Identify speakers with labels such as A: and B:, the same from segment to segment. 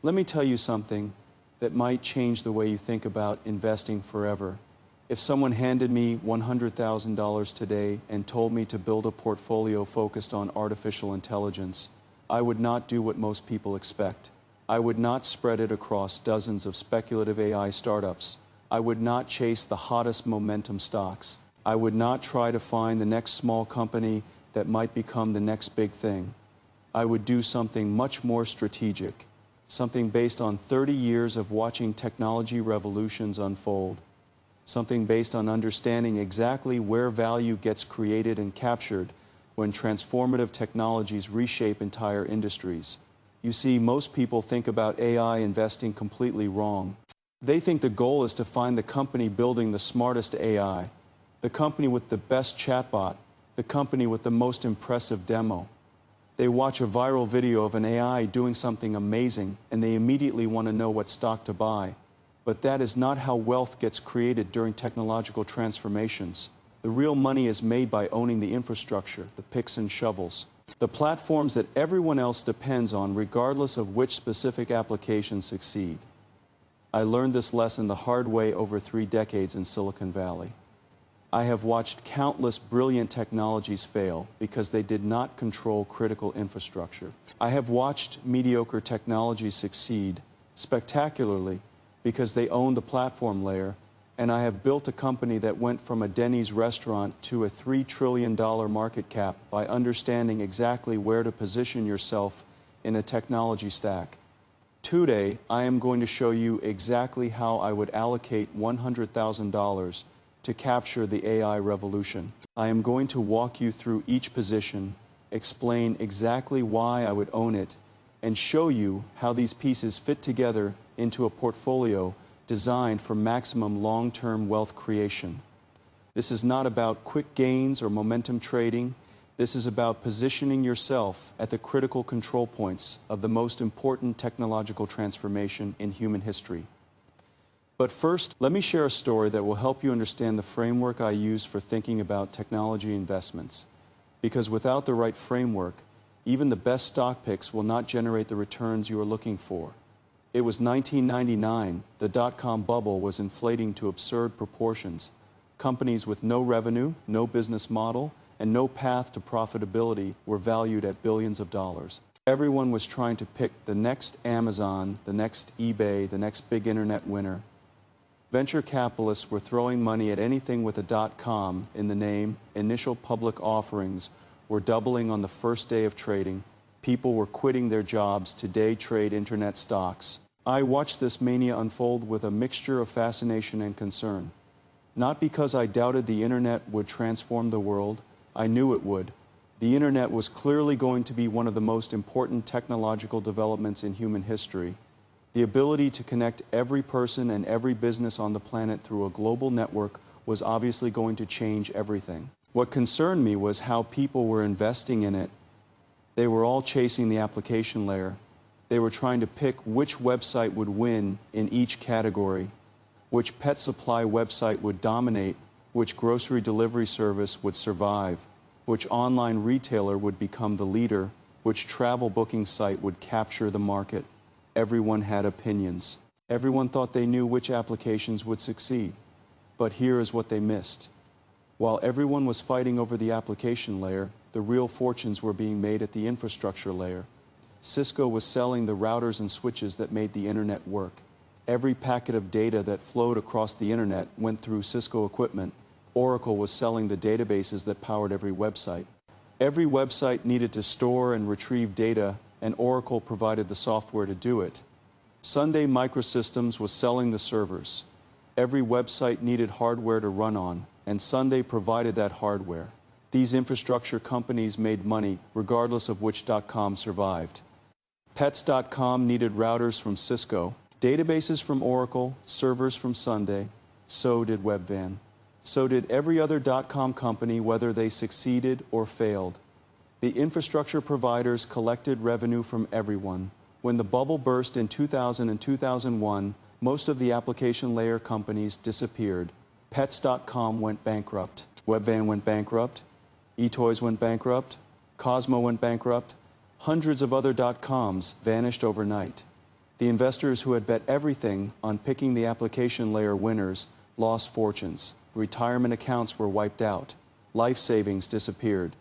A: Let me tell you something that might change the way you think about investing forever. If someone handed me $100,000 today and told me to build a portfolio focused on artificial intelligence, I would not do what most people expect. I would not spread it across dozens of speculative AI startups. I would not chase the hottest momentum stocks. I would not try to find the next small company that might become the next big thing. I would do something much more strategic, something based on 30 years of watching technology revolutions unfold, something based on understanding exactly where value gets created and captured when transformative technologies reshape entire industries. You see, most people think about AI investing completely wrong. They think the goal is to find the company building the smartest AI, the company with the best chatbot, the company with the most impressive demo. They watch a viral video of an AI doing something amazing and they immediately want to know what stock to buy. But that is not how wealth gets created during technological transformations. The real money is made by owning the infrastructure, the picks and shovels, the platforms that everyone else depends on regardless of which specific applications succeed. I learned this lesson the hard way over 3 decades in Silicon Valley. I have watched countless brilliant technologies fail because they did not control critical infrastructure. I have watched mediocre technologies succeed spectacularly because they owned the platform layer, and I have built a company that went from a Denny's restaurant to a $3 trillion market cap by understanding exactly where to position yourself in a technology stack. Today, I am going to show you exactly how I would allocate $100,000 to capture the AI revolution. I am going to walk you through each position, explain exactly why I would own it, and show you how these pieces fit together into a portfolio designed for maximum long-term wealth creation. This is not about quick gains or momentum trading. This is about positioning yourself at the critical control points of the most important technological transformation in human history. But first, let me share a story that will help you understand the framework I use for thinking about technology investments. Because without the right framework, even the best stock picks will not generate the returns you are looking for. It was 1999, the dot-com bubble was inflating to absurd proportions. Companies with no revenue, no business model, and no path to profitability were valued at billions of dollars. Everyone was trying to pick the next Amazon, the next eBay, the next big internet winner. Venture capitalists were throwing money at anything with a .com in the name. Initial public offerings were doubling on the first day of trading. People were quitting their jobs to day trade internet stocks. I watched this mania unfold with a mixture of fascination and concern. Not because I doubted the internet would transform the world. I knew it would. The internet was clearly going to be one of the most important technological developments in human history. The ability to connect every person and every business on the planet through a global network was obviously going to change everything. What concerned me was how people were investing in it. They were all chasing the application layer. They were trying to pick which website would win in each category, which pet supply website would dominate, which grocery delivery service would survive, which online retailer would become the leader, which travel booking site would capture the market. Everyone had opinions. Everyone thought they knew which applications would succeed. But here is what they missed. While everyone was fighting over the application layer, the real fortunes were being made at the infrastructure layer. Cisco was selling the routers and switches that made the internet work. Every packet of data that flowed across the internet went through Cisco equipment. Oracle was selling the databases that powered every website. Every website needed to store and retrieve data, and Oracle provided the software to do it. Sunday Microsystems was selling the servers. Every website needed hardware to run on, and Sunday provided that hardware. These infrastructure companies made money regardless of which .com survived. Pets.com needed routers from Cisco, databases from Oracle, servers from Sunday. So did Webvan. So did every other .com company, whether they succeeded or failed. The infrastructure providers collected revenue from everyone. When the bubble burst in 2000 and 2001, most of the application layer companies disappeared. Pets.com went bankrupt. Webvan went bankrupt. eToys went bankrupt. Cosmo went bankrupt. Hundreds of other .coms vanished overnight. The investors who had bet everything on picking the application layer winners lost fortunes. Retirement accounts were wiped out. Life savings disappeared.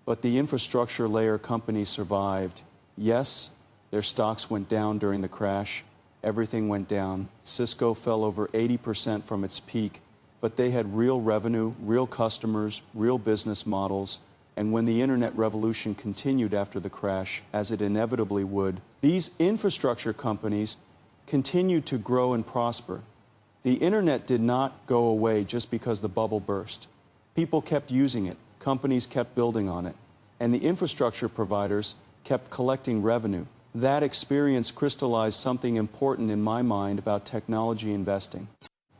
A: But the infrastructure layer companies survived. Yes, their stocks went down during the crash. Everything went down. Cisco fell over 80% from its peak, but they had real revenue, real customers, real business models. And when the internet revolution continued after the crash, as it inevitably would, these infrastructure companies continued to grow and prosper. The internet did not go away just because the bubble burst. People kept using it, companies kept building on it, and the infrastructure providers kept collecting revenue. That experience crystallized something important in my mind about technology investing.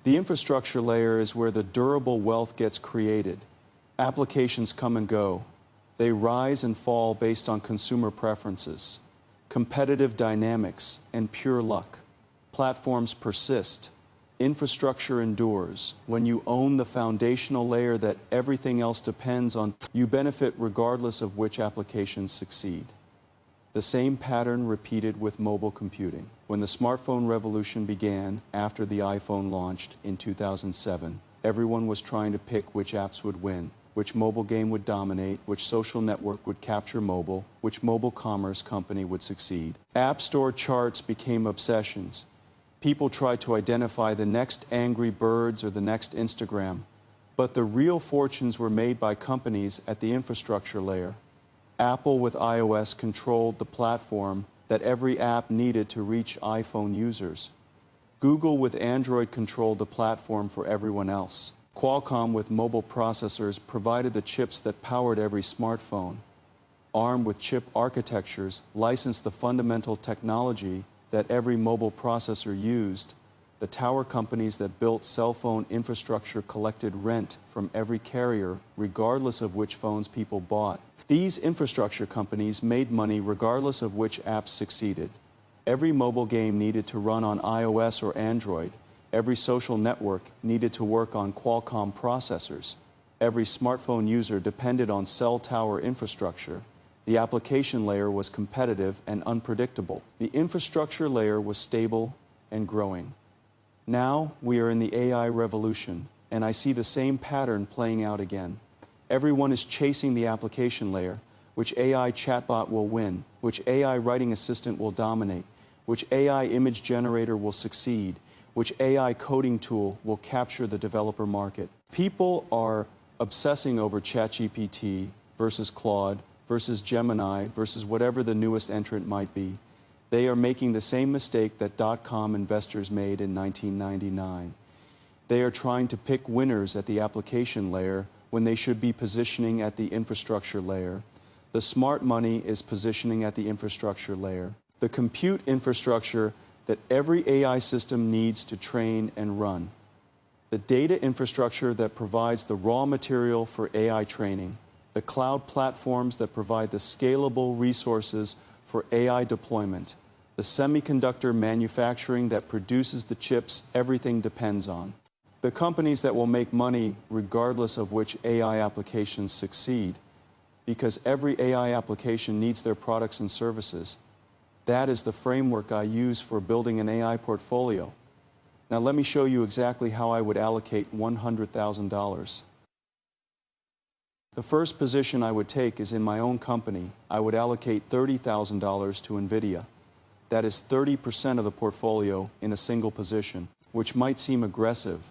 A: The infrastructure layer is where the durable wealth gets created. Applications come and go. They rise and fall based on consumer preferences, competitive dynamics, and pure luck. Platforms persist. Infrastructure endures. When you own the foundational layer that everything else depends on, you benefit regardless of which applications succeed. The same pattern repeated with mobile computing. When the smartphone revolution began after the iPhone launched in 2007, everyone was trying to pick which apps would win, which mobile game would dominate, which social network would capture mobile, which mobile commerce company would succeed. App Store charts became obsessions. People tried to identify the next Angry Birds or the next Instagram, but the real fortunes were made by companies at the infrastructure layer. Apple with iOS controlled the platform that every app needed to reach iPhone users. Google with Android controlled the platform for everyone else. Qualcomm with mobile processors provided the chips that powered every smartphone. ARM with chip architectures licensed the fundamental technology that every mobile processor used. The tower companies that built cell phone infrastructure collected rent from every carrier, regardless of which phones people bought. These infrastructure companies made money regardless of which apps succeeded. Every mobile game needed to run on iOS or Android. Every social network needed to work on Qualcomm processors. Every smartphone user depended on cell tower infrastructure. The application layer was competitive and unpredictable. The infrastructure layer was stable and growing. Now we are in the AI revolution, and I see the same pattern playing out again. Everyone is chasing the application layer. Which AI chatbot will win? Which AI writing assistant will dominate? Which AI image generator will succeed? Which AI coding tool will capture the developer market? People are obsessing over ChatGPT versus Claude versus Gemini versus whatever the newest entrant might be. They are making the same mistake that dot-com investors made in 1999. They are trying to pick winners at the application layer when they should be positioning at the infrastructure layer. The smart money is positioning at the infrastructure layer. The compute infrastructure that every AI system needs to train and run. The data infrastructure that provides the raw material for AI training. The cloud platforms that provide the scalable resources for AI deployment. The semiconductor manufacturing that produces the chips everything depends on. The companies that will make money regardless of which AI applications succeed, because every AI application needs their products and services. That is the framework I use for building an AI portfolio. Now let me show you exactly how I would allocate $100,000. The first position I would take is in my own company. I would allocate $30,000 to NVIDIA. That is 30% of the portfolio in a single position, which might seem aggressive.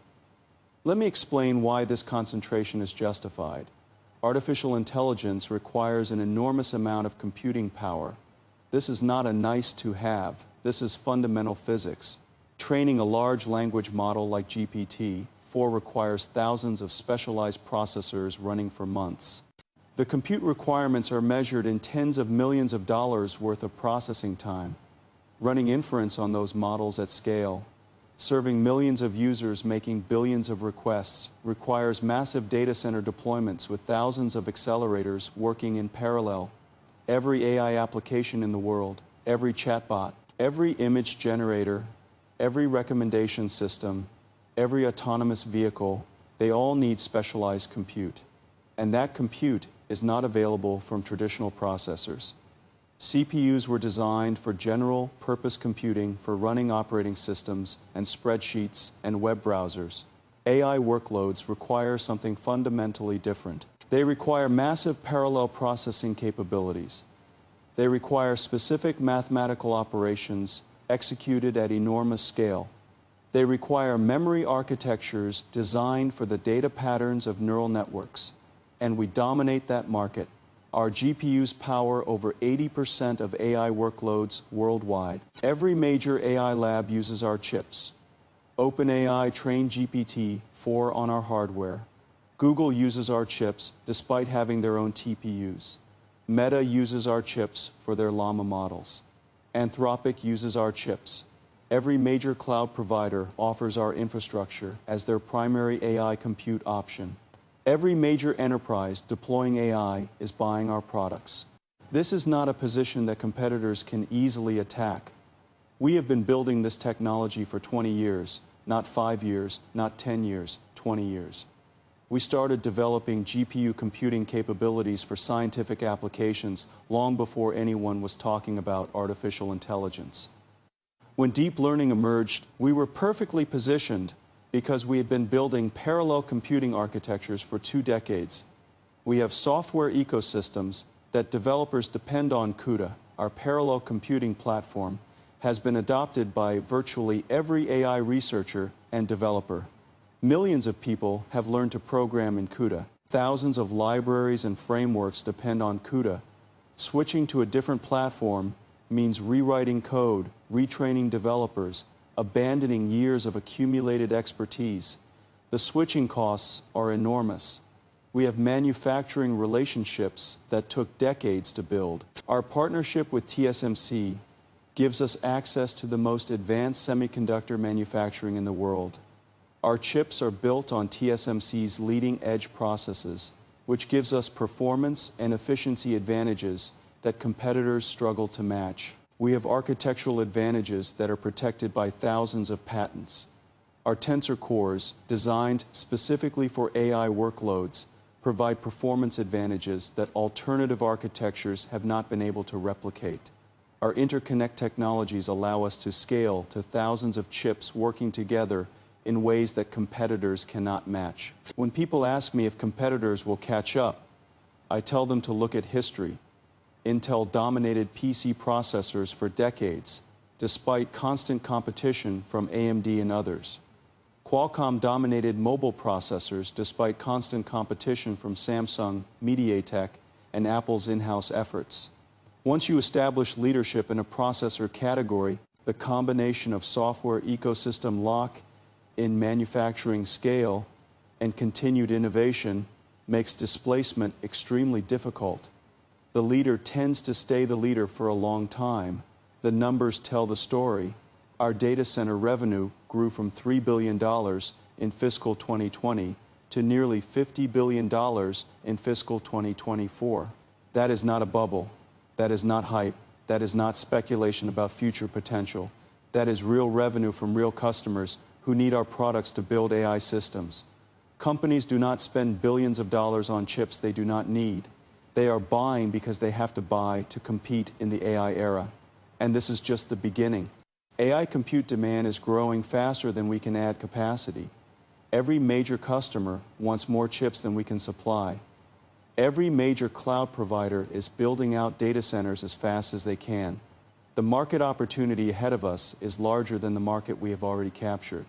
A: Let me explain why this concentration is justified. Artificial intelligence requires an enormous amount of computing power. This is not a nice to have. This is fundamental physics. Training a large language model like GPT-4 requires thousands of specialized processors running for months. The compute requirements are measured in tens of millions of dollars worth of processing time. Running inference on those models at scale, serving millions of users making billions of requests, requires massive data center deployments with thousands of accelerators working in parallel. Every AI application in the world, every chatbot, every image generator, every recommendation system, every autonomous vehicle, they all need specialized compute. And that compute is not available from traditional processors. CPUs were designed for general-purpose computing for running operating systems and spreadsheets and web browsers. AI workloads require something fundamentally different. They require massive parallel processing capabilities. They require specific mathematical operations executed at enormous scale. They require memory architectures designed for the data patterns of neural networks. And we dominate that market. Our GPUs power over 80% of AI workloads worldwide. Every major AI lab uses our chips. OpenAI trained GPT-4 on our hardware. Google uses our chips despite having their own TPUs. Meta uses our chips for their Llama models. Anthropic uses our chips. Every major cloud provider offers our infrastructure as their primary AI compute option. Every major enterprise deploying AI is buying our products. This is not a position that competitors can easily attack. We have been building this technology for 20 years, not 5 years, not 10 years, 20 years. We started developing GPU computing capabilities for scientific applications long before anyone was talking about artificial intelligence. When deep learning emerged, we were perfectly positioned because we had been building parallel computing architectures for 2 decades. We have software ecosystems that developers depend on. CUDA, our parallel computing platform, has been adopted by virtually every AI researcher and developer. Millions of people have learned to program in CUDA. Thousands of libraries and frameworks depend on CUDA. Switching to a different platform means rewriting code, retraining developers, abandoning years of accumulated expertise. The switching costs are enormous. We have manufacturing relationships that took decades to build. Our partnership with TSMC gives us access to the most advanced semiconductor manufacturing in the world. Our chips are built on TSMC's leading-edge processes, which gives us performance and efficiency advantages that competitors struggle to match. We have architectural advantages that are protected by thousands of patents. Our tensor cores, designed specifically for AI workloads, provide performance advantages that alternative architectures have not been able to replicate. Our interconnect technologies allow us to scale to thousands of chips working together in ways that competitors cannot match. When people ask me if competitors will catch up, I tell them to look at history. Intel dominated PC processors for decades, despite constant competition from AMD and others. Qualcomm dominated mobile processors despite constant competition from Samsung, MediaTek, and Apple's in-house efforts. Once you establish leadership in a processor category, the combination of software ecosystem lock in manufacturing scale and continued innovation makes displacement extremely difficult. The leader tends to stay the leader for a long time. The numbers tell the story. Our data center revenue grew from $3 billion in fiscal 2020 to nearly $50 billion in fiscal 2024. That is not a bubble. That is not hype. That is not speculation about future potential. That is real revenue from real customers who need our products to build AI systems. Companies do not spend billions of dollars on chips they do not need. They are buying because they have to buy to compete in the AI era. And this is just the beginning. AI compute demand is growing faster than we can add capacity. Every major customer wants more chips than we can supply. Every major cloud provider is building out data centers as fast as they can. The market opportunity ahead of us is larger than the market we have already captured.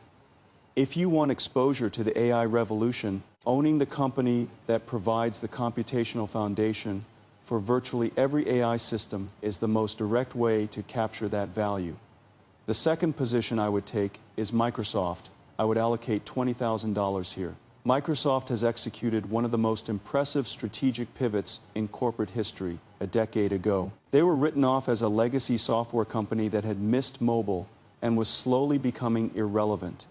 A: If you want exposure to the AI revolution, owning the company that provides the computational foundation for virtually every AI system is the most direct way to capture that value. The second position I would take is Microsoft. I would allocate $20,000 here. Microsoft has executed one of the most impressive strategic pivots in corporate history a decade ago. They were written off as a legacy software company that had missed mobile and was slowly becoming irrelevant.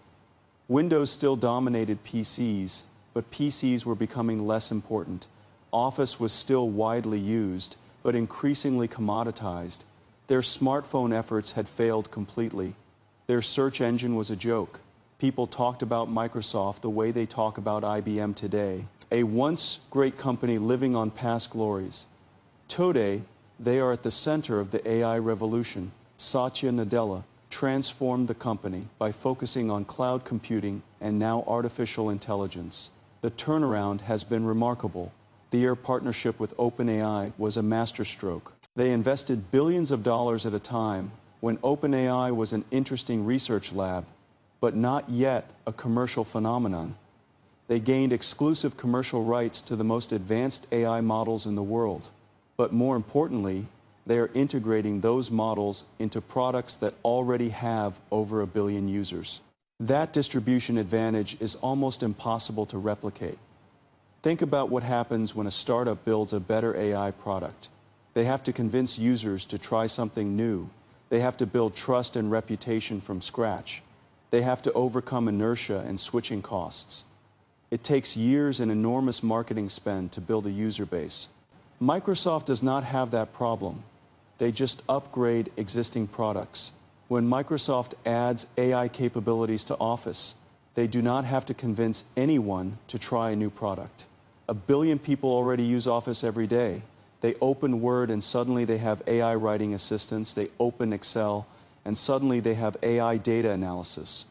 A: Windows still dominated PCs, but PCs were becoming less important. Office was still widely used, but increasingly commoditized. Their smartphone efforts had failed completely. Their search engine was a joke. People talked about Microsoft the way they talk about IBM today, a once great company living on past glories. Today, They are at the center of the AI revolution. Satya Nadella transformed the company by focusing on cloud computing and now artificial intelligence. The turnaround has been remarkable. Their partnership with OpenAI was a masterstroke. They invested billions of dollars at a time when OpenAI was an interesting research lab, but not yet a commercial phenomenon. They gained exclusive commercial rights to the most advanced AI models in the world. But more importantly, they are integrating those models into products that already have over 1 billion users. That distribution advantage is almost impossible to replicate. Think about what happens when a startup builds a better AI product. They have to convince users to try something new. They have to build trust and reputation from scratch. They have to overcome inertia and switching costs. It takes years and enormous marketing spend to build a user base. Microsoft does not have that problem. They just upgrade existing products. When Microsoft adds AI capabilities to Office, they do not have to convince anyone to try a new product. 1 billion people already use Office every day. They open Word and suddenly they have AI writing assistants. They open Excel and suddenly they have AI data analysis.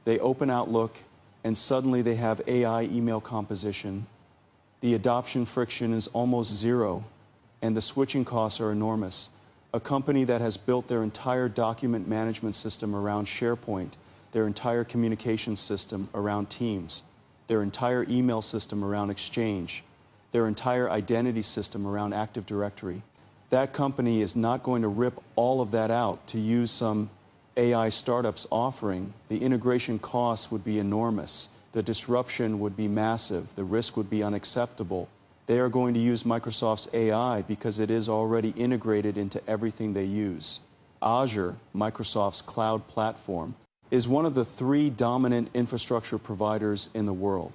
A: They open Outlook and suddenly they have AI email composition. The adoption friction is almost zero, and the switching costs are enormous. A company that has built their entire document management system around SharePoint, their entire communication system around Teams, their entire email system around Exchange, their entire identity system around Active Directory. That company is not going to rip all of that out to use some AI startup's offering. The integration costs would be enormous. The disruption would be massive. The risk would be unacceptable. They are going to use Microsoft's AI because it is already integrated into everything they use. Azure, Microsoft's cloud platform, is one of the 3 dominant infrastructure providers in the world.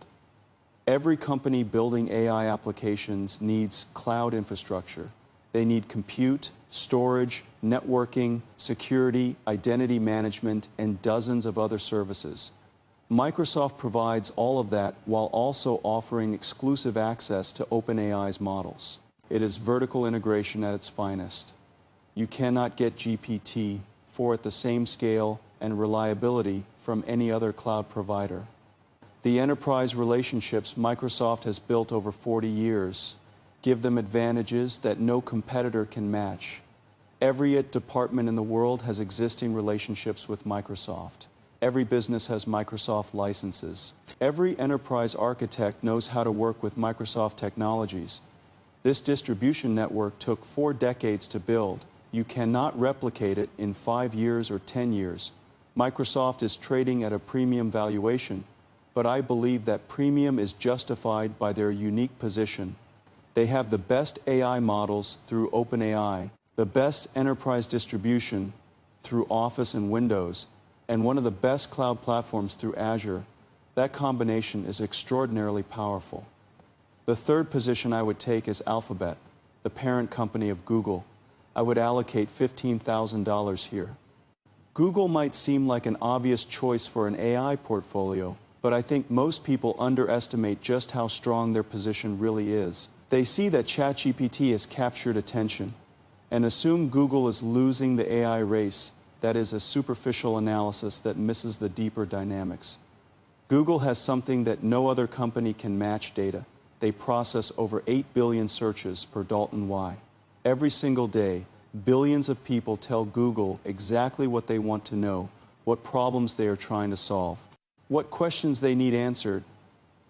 A: Every company building AI applications needs cloud infrastructure. They need compute, storage, networking, security, identity management, and dozens of other services. Microsoft provides all of that while also offering exclusive access to OpenAI's models. It is vertical integration at its finest. You cannot get GPT-4 at the same scale and reliability from any other cloud provider. The enterprise relationships Microsoft has built over 40 years give them advantages that no competitor can match. Every department in the world has existing relationships with Microsoft. Every business has Microsoft licenses. Every enterprise architect knows how to work with Microsoft technologies. This distribution network took 4 decades to build. You cannot replicate it in 5 years or 10 years. Microsoft is trading at a premium valuation, but I believe that premium is justified by their unique position. They have the best AI models through OpenAI, the best enterprise distribution through Office and Windows, and one of the best cloud platforms through Azure. That combination is extraordinarily powerful. The third position I would take is Alphabet, the parent company of Google. I would allocate $15,000 here. Google might seem like an obvious choice for an AI portfolio, but I think most people underestimate just how strong their position really is. They see that ChatGPT has captured attention and assume Google is losing the AI race. That is a superficial analysis that misses the deeper dynamics. Google has something that no other company can match: data. They process over 8 billion searches per Dalton Y. Every single day, billions of people tell Google exactly what they want to know, what problems they are trying to solve, what questions they need answered.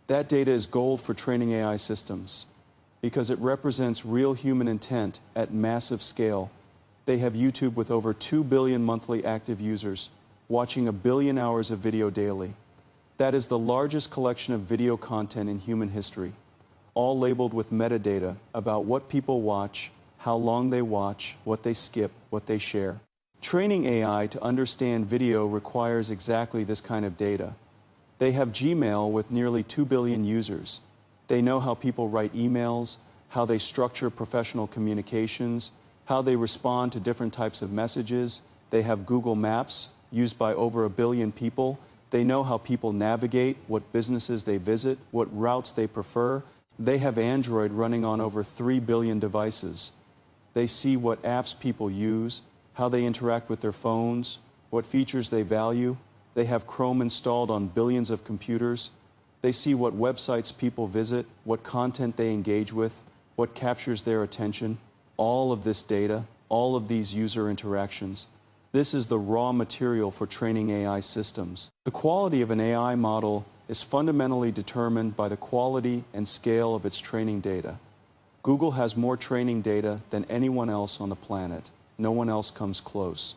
A: That data is gold for training AI systems because it represents real human intent at massive scale. They have YouTube with over 2 billion monthly active users, watching 1 billion hours of video daily. That is the largest collection of video content in human history, all labeled with metadata about what people watch, how long they watch, what they skip, what they share. Training AI to understand video requires exactly this kind of data. They have Gmail with nearly 2 billion users. They know how people write emails, how they structure professional communications, how they respond to different types of messages. They have Google Maps, used by over 1 billion people. They know how people navigate, what businesses they visit, what routes they prefer. They have Android running on over 3 billion devices. They see what apps people use, how they interact with their phones, what features they value. They have Chrome installed on billions of computers. They see what websites people visit, what content they engage with, what captures their attention. All of this data, all of these user interactions. This is the raw material for training AI systems. The quality of an AI model is fundamentally determined by the quality and scale of its training data. Google has more training data than anyone else on the planet. No one else comes close.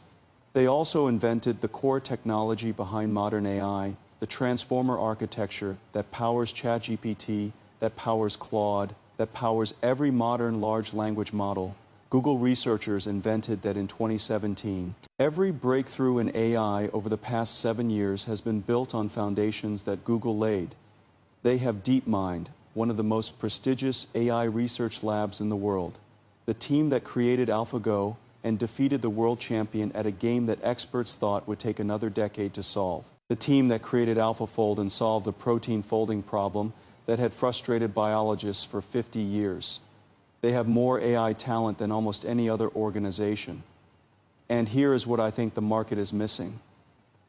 A: They also invented the core technology behind modern AI, the transformer architecture that powers ChatGPT, that powers Claude, that powers every modern large language model. Google researchers invented that in 2017. Every breakthrough in AI over the past 7 years has been built on foundations that Google laid. They have DeepMind, one of the most prestigious AI research labs in the world. The team that created AlphaGo and defeated the world champion at a game that experts thought would take another decade to solve. The team that created AlphaFold and solved the protein folding problem that had frustrated biologists for 50 years. They have more AI talent than almost any other organization. And here is what I think the market is missing.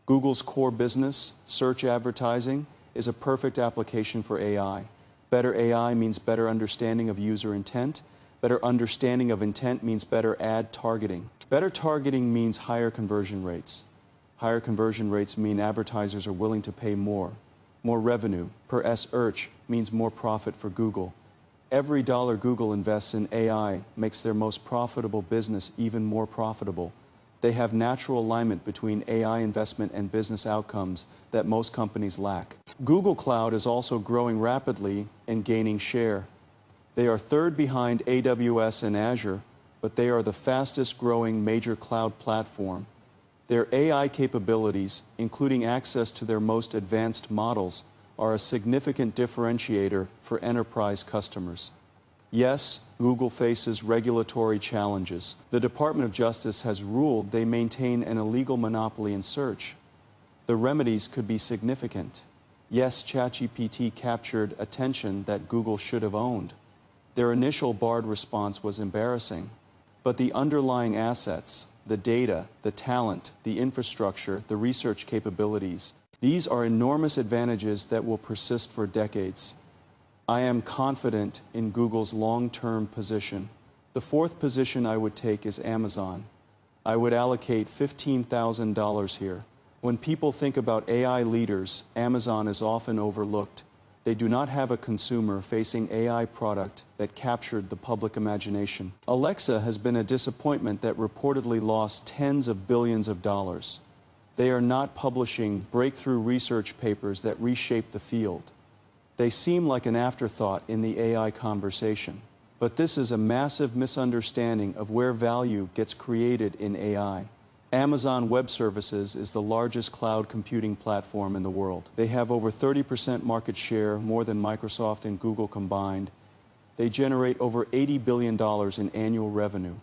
A: Google's core business, search advertising, is a perfect application for AI. Better AI means better understanding of user intent. Better understanding of intent means better ad targeting. Better targeting means higher conversion rates. Higher conversion rates mean advertisers are willing to pay more. More revenue per search means more profit for Google. Every dollar Google invests in AI makes their most profitable business even more profitable. They have natural alignment between AI investment and business outcomes that most companies lack. Google Cloud is also growing rapidly and gaining share. They are third behind AWS and Azure, but they are the fastest growing major cloud platform. Their AI capabilities, including access to their most advanced models, are a significant differentiator for enterprise customers. Yes, Google faces regulatory challenges. The Department of Justice has ruled they maintain an illegal monopoly in search. The remedies could be significant. Yes, ChatGPT captured attention that Google should have owned. Their initial barred response was embarrassing, but the underlying assets, the data, the talent, the infrastructure, the research capabilities, these are enormous advantages that will persist for decades. I am confident in Google's long-term position. The fourth position I would take is Amazon. I would allocate $15,000 here. When people think about AI leaders, Amazon is often overlooked. They do not have a consumer-facing AI product that captured the public imagination. Alexa has been a disappointment that reportedly lost tens of billions of dollars. They are not publishing breakthrough research papers that reshape the field. They seem like an afterthought in the AI conversation. But this is a massive misunderstanding of where value gets created in AI. Amazon Web Services is the largest cloud computing platform in the world. They have over 30% market share, more than Microsoft and Google combined. They generate over $80 billion in annual revenue.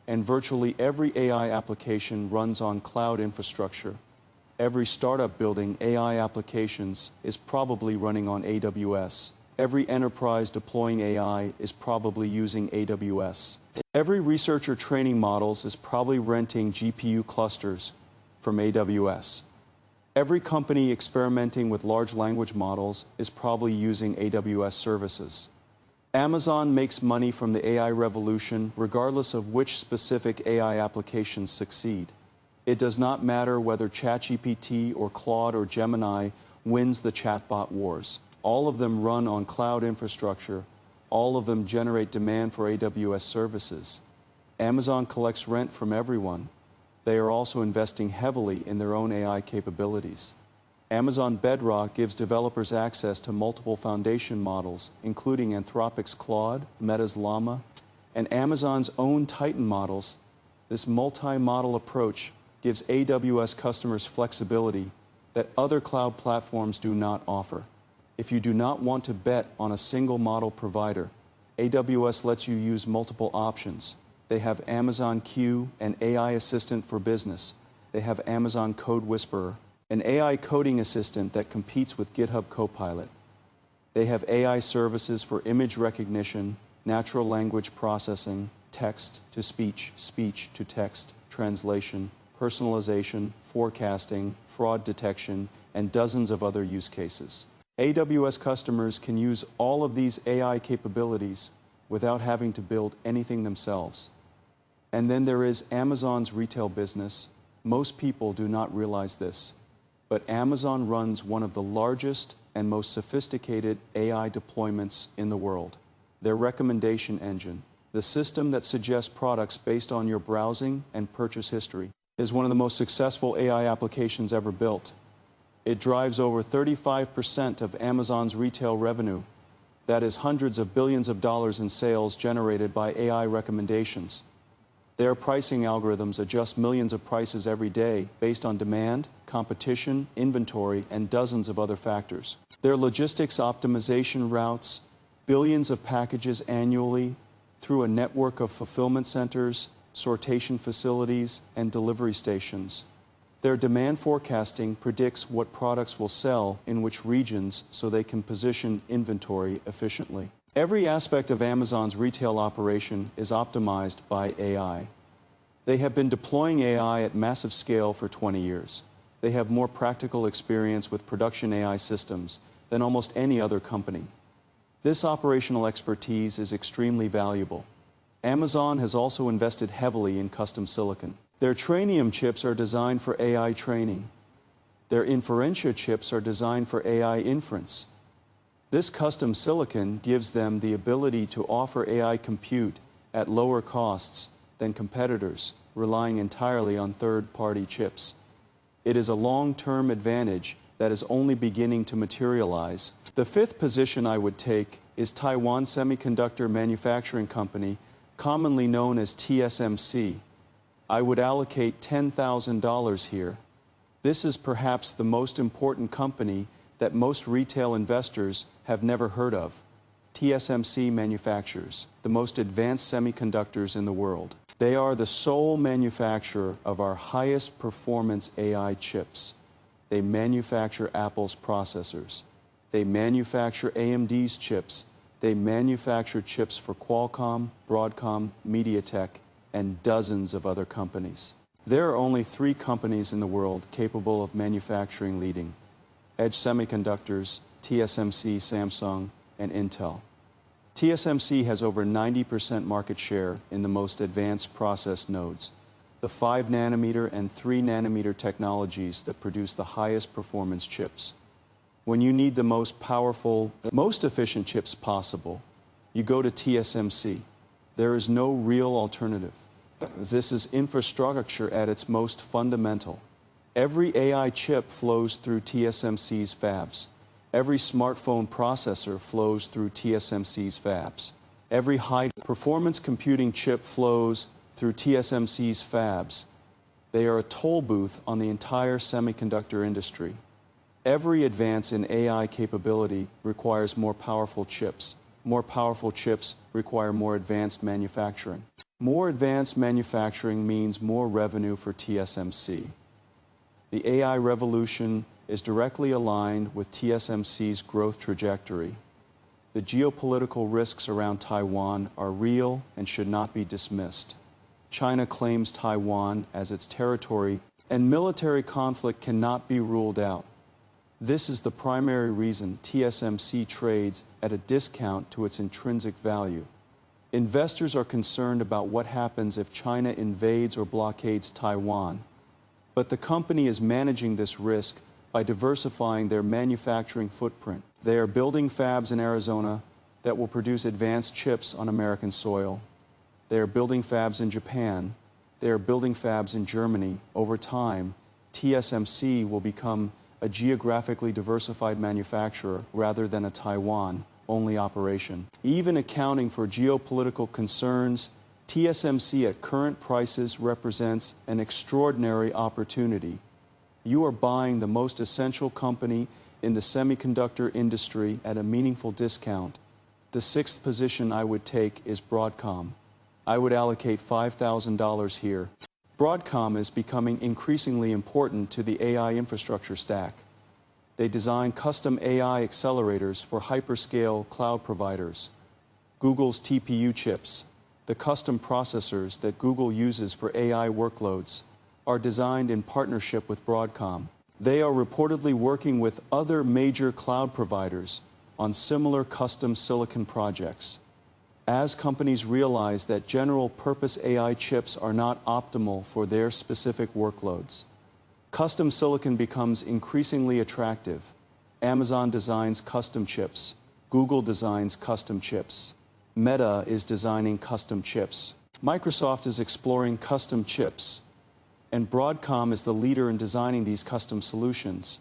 A: And virtually every AI application runs on cloud infrastructure. Every startup building AI applications is probably running on AWS. Every enterprise deploying AI is probably using AWS. Every researcher training models is probably renting GPU clusters from AWS. Every company experimenting with large language models is probably using AWS services. Amazon makes money from the AI revolution regardless of which specific AI applications succeed. It does not matter whether ChatGPT or Claude or Gemini wins the chatbot wars. All of them run on cloud infrastructure. All of them generate demand for AWS services. Amazon collects rent from everyone. They are also investing heavily in their own AI capabilities. Amazon Bedrock gives developers access to multiple foundation models, including Anthropic's Claude, Meta's Llama, and Amazon's own Titan models. This multi-model approach gives AWS customers flexibility that other cloud platforms do not offer. If you do not want to bet on a single model provider, AWS lets you use multiple options. They have Amazon Q, an AI assistant for business. They have Amazon Code Whisperer, an AI coding assistant that competes with GitHub Copilot. They have AI services for image recognition, natural language processing, text to speech, speech to text, translation, personalization, forecasting, fraud detection, and dozens of other use cases. AWS customers can use all of these AI capabilities without having to build anything themselves. And then there is Amazon's retail business. Most people do not realize this, but Amazon runs one of the largest and most sophisticated AI deployments in the world. Their recommendation engine, the system that suggests products based on your browsing and purchase history, is one of the most successful AI applications ever built. It drives over 35% of Amazon's retail revenue. That is hundreds of billions of dollars in sales generated by AI recommendations. Their pricing algorithms adjust millions of prices every day based on demand, competition, inventory, and dozens of other factors. Their logistics optimization routes billions of packages annually through a network of fulfillment centers, sortation facilities, and delivery stations. Their demand forecasting predicts what products will sell in which regions so they can position inventory efficiently. Every aspect of Amazon's retail operation is optimized by AI. They have been deploying AI at massive scale for 20 years. They have more practical experience with production AI systems than almost any other company. This operational expertise is extremely valuable. Amazon has also invested heavily in custom silicon. Their Trainium chips are designed for AI training. Their Inferentia chips are designed for AI inference. This custom silicon gives them the ability to offer AI compute at lower costs than competitors, relying entirely on third-party chips. It is a long-term advantage that is only beginning to materialize. The fifth position I would take is Taiwan Semiconductor Manufacturing Company, commonly known as TSMC. I would allocate $10,000 here. This is perhaps the most important company that most retail investors have never heard of. TSMC manufactures the most advanced semiconductors in the world. They are the sole manufacturer of our highest performance AI chips. They manufacture Apple's processors. They manufacture AMD's chips. They manufacture chips for Qualcomm, Broadcom, MediaTek, and dozens of other companies. There are only 3 companies in the world capable of manufacturing leading edge semiconductors: TSMC, Samsung, and Intel. TSMC has over 90% market share in the most advanced process nodes, the 5-nanometer and 3-nanometer technologies that produce the highest performance chips. When you need the most powerful, most efficient chips possible, you go to TSMC. There is no real alternative. This is infrastructure at its most fundamental. Every AI chip flows through TSMC's fabs. Every smartphone processor flows through TSMC's fabs. Every high-performance computing chip flows through TSMC's fabs. They are a toll booth on the entire semiconductor industry. Every advance in AI capability requires more powerful chips. More powerful chips require more advanced manufacturing. More advanced manufacturing means more revenue for TSMC. The AI revolution is directly aligned with TSMC's growth trajectory. The geopolitical risks around Taiwan are real and should not be dismissed. China claims Taiwan as its territory, and military conflict cannot be ruled out. This is the primary reason TSMC trades at a discount to its intrinsic value. Investors are concerned about what happens if China invades or blockades Taiwan. But the company is managing this risk by diversifying their manufacturing footprint. They are building fabs in Arizona that will produce advanced chips on American soil. They are building fabs in Japan. They are building fabs in Germany. Over time, TSMC will become a geographically diversified manufacturer rather than a Taiwan-only operation. Even accounting for geopolitical concerns, TSMC at current prices represents an extraordinary opportunity. You are buying the most essential company in the semiconductor industry at a meaningful discount. The sixth position I would take is Broadcom. I would allocate $5,000 here. Broadcom is becoming increasingly important to the AI infrastructure stack. They design custom AI accelerators for hyperscale cloud providers, Google's TPU chips, the custom processors that Google uses for AI workloads, are designed in partnership with Broadcom. They are reportedly working with other major cloud providers on similar custom silicon projects. As companies realize that general-purpose AI chips are not optimal for their specific workloads, custom silicon becomes increasingly attractive. Amazon designs custom chips. Google designs custom chips. Meta is designing custom chips. Microsoft is exploring custom chips. And Broadcom is the leader in designing these custom solutions.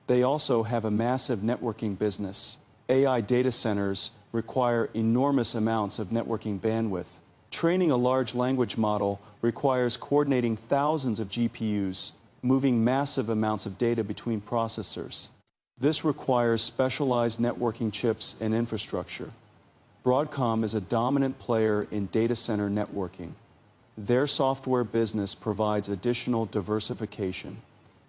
A: They also have a massive networking business. AI data centers require enormous amounts of networking bandwidth. Training a large language model requires coordinating thousands of GPUs, moving massive amounts of data between processors. This requires specialized networking chips and infrastructure. Broadcom is a dominant player in data center networking. Their software business provides additional diversification.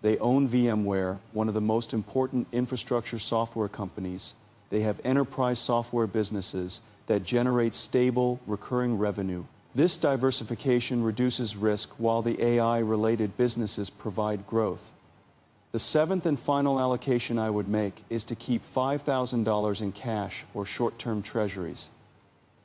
A: They own VMware, one of the most important infrastructure software companies. They have enterprise software businesses that generate stable, recurring revenue. This diversification reduces risk while the AI-related businesses provide growth. The seventh and final allocation I would make is to keep $5,000 in cash or short-term treasuries.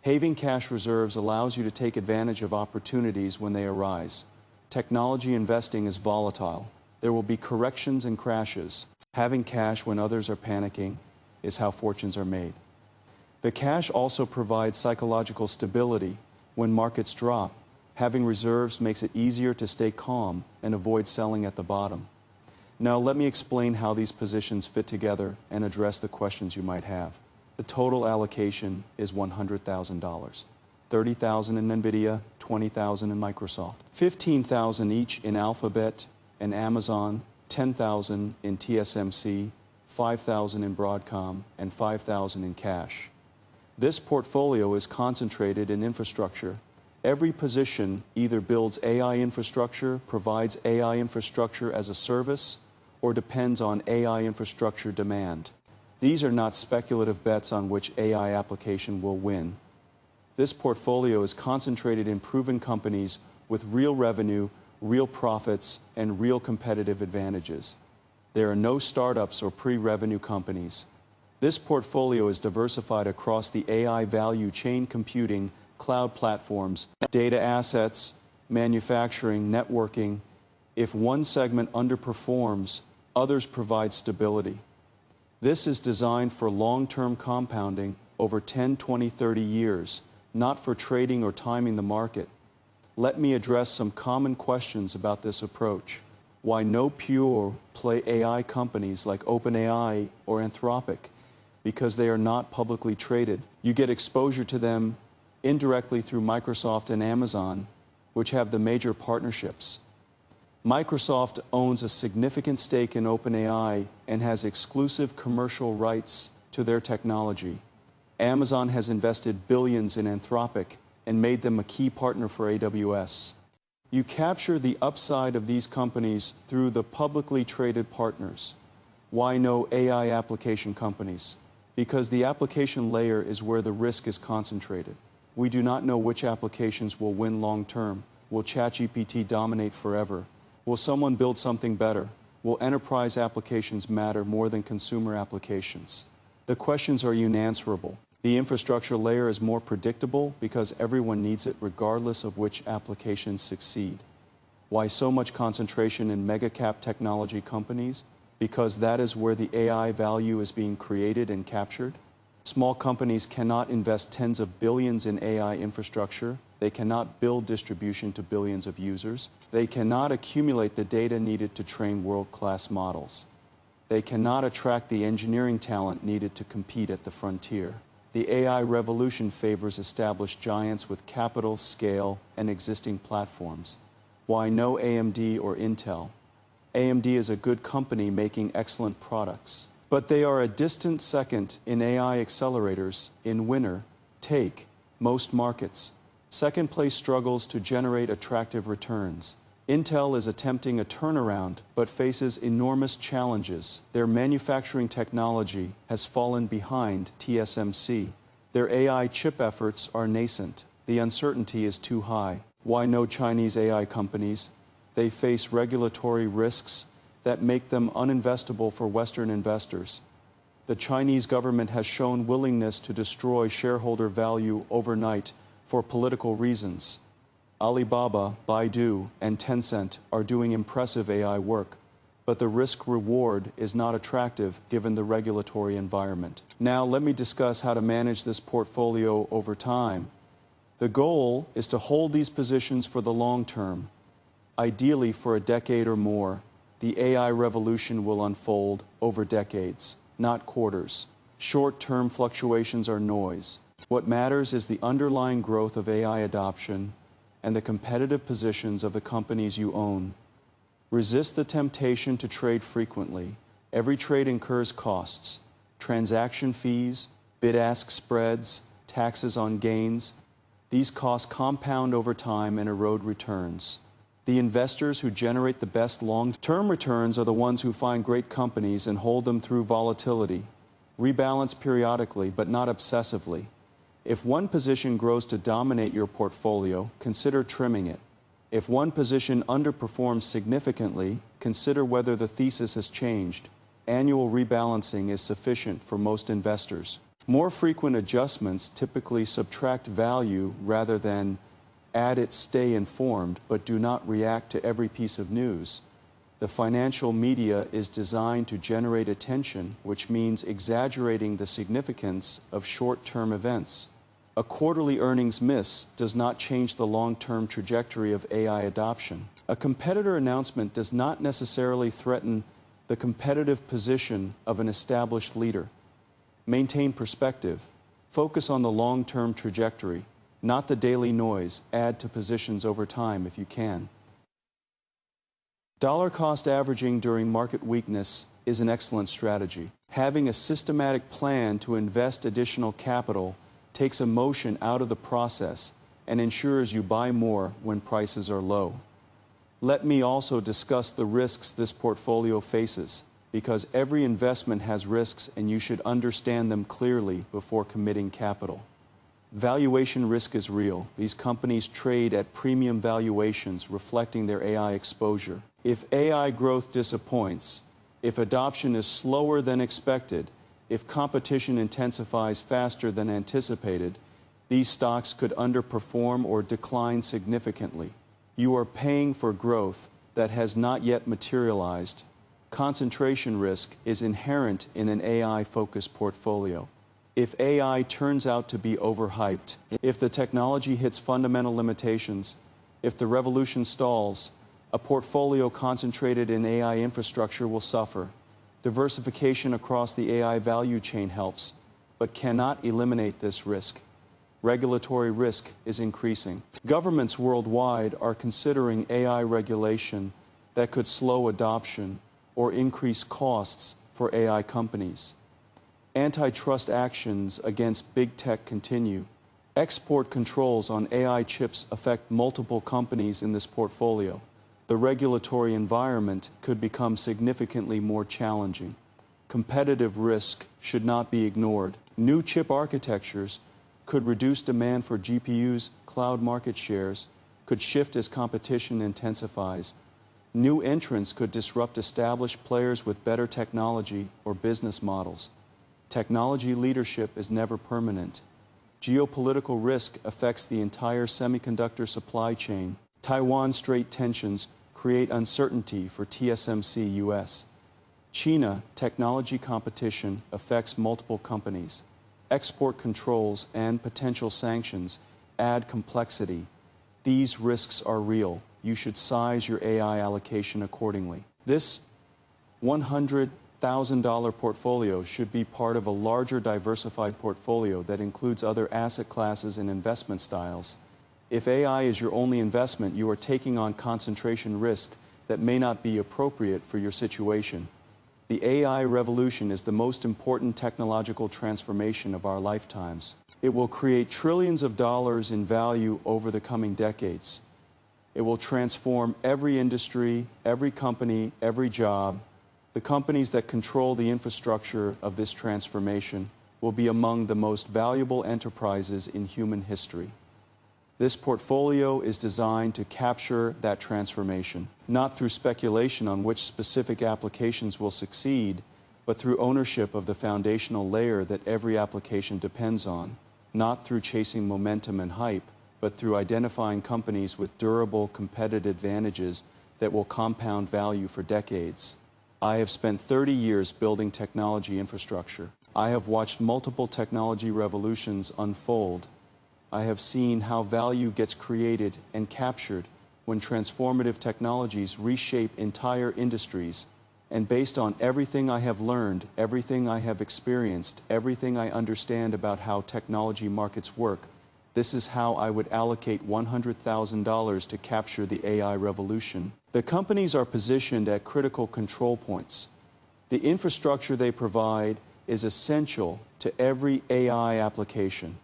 A: Having cash reserves allows you to take advantage of opportunities when they arise. Technology investing is volatile. There will be corrections and crashes. Having cash when others are panicking is how fortunes are made. The cash also provides psychological stability. When markets drop, having reserves makes it easier to stay calm and avoid selling at the bottom. Now let me explain how these positions fit together and address the questions you might have. The total allocation is $100,000. $30,000 in NVIDIA, $20,000 in Microsoft, $15,000 each in Alphabet and Amazon, $10,000 in TSMC, $5,000 in Broadcom, and $5,000 in cash. This portfolio is concentrated in infrastructure. Every position either builds AI infrastructure, provides AI infrastructure as a service, or depends on AI infrastructure demand. These are not speculative bets on which AI application will win. This portfolio is concentrated in proven companies with real revenue, real profits, and real competitive advantages. There are no startups or pre-revenue companies. This portfolio is diversified across the AI value chain: computing, cloud platforms, data assets, manufacturing, networking. If one segment underperforms, others provide stability. This is designed for long-term compounding over 10, 20, 30 years, not for trading or timing the market. Let me address some common questions about this approach. Why no pure play AI companies like OpenAI or Anthropic? Because they are not publicly traded. You get exposure to them indirectly through Microsoft and Amazon, which have the major partnerships. Microsoft owns a significant stake in OpenAI and has exclusive commercial rights to their technology. Amazon has invested billions in Anthropic and made them a key partner for AWS. You capture the upside of these companies through the publicly traded partners. Why no AI application companies? Because the application layer is where the risk is concentrated. We do not know which applications will win long term. Will ChatGPT dominate forever? Will someone build something better? Will enterprise applications matter more than consumer applications? The questions are unanswerable. The infrastructure layer is more predictable because everyone needs it regardless of which applications succeed. Why so much concentration in mega-cap technology companies? Because that is where the AI value is being created and captured. Small companies cannot invest tens of billions in AI infrastructure. They cannot build distribution to billions of users. They cannot accumulate the data needed to train world-class models. They cannot attract the engineering talent needed to compete at the frontier. The AI revolution favors established giants with capital, scale, and existing platforms. Why no AMD or Intel? AMD is a good company making excellent products, but they are a distant second in AI accelerators in winner take most markets. Second place struggles to generate attractive returns. Intel is attempting a turnaround but faces enormous challenges. Their manufacturing technology has fallen behind TSMC. Their AI chip efforts are nascent. The uncertainty is too high. Why no Chinese AI companies? They face regulatory risks that make them uninvestable for Western investors. The Chinese government has shown willingness to destroy shareholder value overnight for political reasons. Alibaba, Baidu, and Tencent are doing impressive AI work, but the risk-reward is not attractive given the regulatory environment. Now let me discuss how to manage this portfolio over time. The goal is to hold these positions for the long term. Ideally for a decade or more, the AI revolution will unfold over decades, not quarters. Short-term fluctuations are noise. What matters is the underlying growth of AI adoption and the competitive positions of the companies you own. Resist the temptation to trade frequently. Every trade incurs costs, transaction fees, bid-ask spreads, taxes on gains. These costs compound over time and erode returns. The investors who generate the best long-term returns are the ones who find great companies and hold them through volatility. Rebalance periodically, but not obsessively. If one position grows to dominate your portfolio, consider trimming it. If one position underperforms significantly, consider whether the thesis has changed. Annual rebalancing is sufficient for most investors. More frequent adjustments typically subtract value rather than add it. Stay informed, but do not react to every piece of news. The financial media is designed to generate attention, which means exaggerating the significance of short-term events. A quarterly earnings miss does not change the long-term trajectory of AI adoption. A competitor announcement does not necessarily threaten the competitive position of an established leader. Maintain perspective. Focus on the long-term trajectory, not the daily noise. Add to positions over time if you can. Dollar cost averaging during market weakness is an excellent strategy. Having a systematic plan to invest additional capital takes emotion out of the process and ensures you buy more when prices are low. Let me also discuss the risks this portfolio faces, because every investment has risks and you should understand them clearly before committing capital. Valuation risk is real. These companies trade at premium valuations reflecting their AI exposure. If AI growth disappoints, if adoption is slower than expected, if competition intensifies faster than anticipated, these stocks could underperform or decline significantly. You are paying for growth that has not yet materialized. Concentration risk is inherent in an AI-focused portfolio. If AI turns out to be overhyped, if the technology hits fundamental limitations, if the revolution stalls, a portfolio concentrated in AI infrastructure will suffer. Diversification across the AI value chain helps, but cannot eliminate this risk. Regulatory risk is increasing. Governments worldwide are considering AI regulation that could slow adoption or increase costs for AI companies. Antitrust actions against big tech continue. Export controls on AI chips affect multiple companies in this portfolio. The regulatory environment could become significantly more challenging. Competitive risk should not be ignored. New chip architectures could reduce demand for GPUs. Cloud market shares could shift as competition intensifies. New entrants could disrupt established players with better technology or business models. Technology leadership is never permanent. Geopolitical risk affects the entire semiconductor supply chain. Taiwan Strait tensions create uncertainty for TSMC US. China technology competition affects multiple companies. Export controls and potential sanctions add complexity. These risks are real. You should size your AI allocation accordingly. This $100,000 portfolio should be part of a larger diversified portfolio that includes other asset classes and investment styles. If AI is your only investment, you are taking on concentration risk that may not be appropriate for your situation. The AI revolution is the most important technological transformation of our lifetimes. It will create trillions of dollars in value over the coming decades. It will transform every industry, every company, every job. The companies that control the infrastructure of this transformation will be among the most valuable enterprises in human history. This portfolio is designed to capture that transformation, not through speculation on which specific applications will succeed, but through ownership of the foundational layer that every application depends on, not through chasing momentum and hype, but through identifying companies with durable competitive advantages that will compound value for decades. I have spent 30 years building technology infrastructure. I have watched multiple technology revolutions unfold. I have seen how value gets created and captured when transformative technologies reshape entire industries. And based on everything I have learned, everything I have experienced, everything I understand about how technology markets work, this is how I would allocate $100,000 to capture the AI revolution. The companies are positioned at critical control points. The infrastructure they provide is essential to every AI application.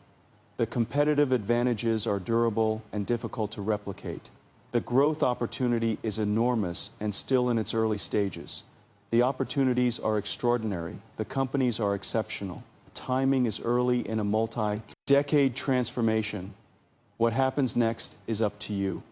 A: The competitive advantages are durable and difficult to replicate. The growth opportunity is enormous and still in its early stages. The opportunities are extraordinary. The companies are exceptional. Timing is early in a multi-decade transformation. What happens next is up to you.